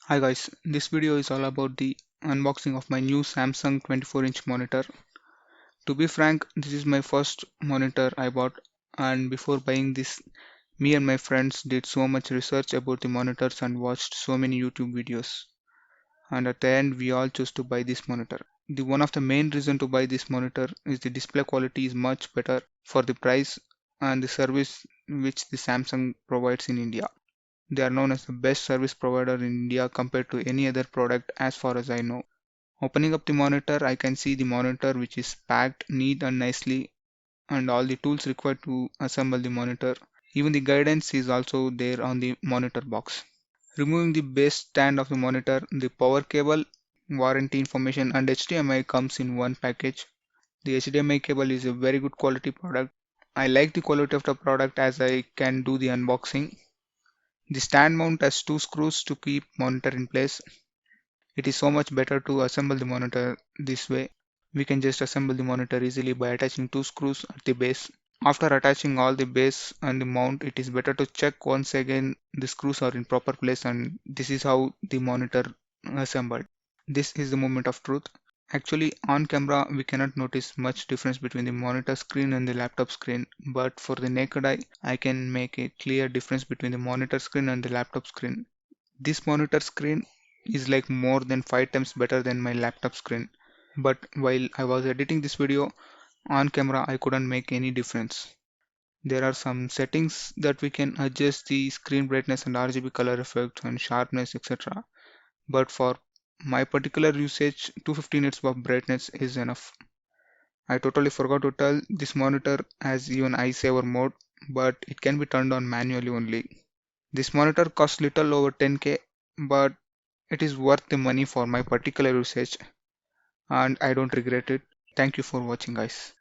Hi guys, this video is all about the unboxing of my new Samsung 24-inch monitor. To be frank, this is my first monitor I bought, and before buying this, me and my friends did so much research about the monitors and watched so many YouTube videos. And at the end, we all chose to buy this monitor. The one of the main reason to buy this monitor is the display quality is much better for the price and the service which the Samsung provides in India. They are known as the best service provider in India compared to any other product as far as I know. Opening up the monitor, I can see the monitor which is packed neat and nicely and all the tools required to assemble the monitor. Even the guidance is also there on the monitor box. Removing the base stand of the monitor, the power cable, warranty information and HDMI comes in one package. The HDMI cable is a very good quality product. I like the quality of the product as I can do the unboxing. The stand mount has two screws to keep monitor in place. It is so much better to assemble the monitor this way. We can just assemble the monitor easily by attaching two screws at the base. After attaching all the base and the mount, it is better to check once again the screws are in proper place, and this is how the monitor assembled. This is the moment of truth. Actually, on camera we cannot notice much difference between the monitor screen and the laptop screen, but for the naked eye, I can make a clear difference between the monitor screen and the laptop screen. This monitor screen is like more than 5 times better than my laptop screen. But while I was editing this video, on camera I couldn't make any difference. There are some settings that we can adjust the screen brightness and RGB color effect and sharpness, etc. But for my particular usage, 250 nits of brightness is enough. I totally forgot to tell this monitor has even eye saver mode, but it can be turned on manually only. This monitor costs little over 10k, but it is worth the money for my particular usage and I don't regret it. Thank you for watching, guys.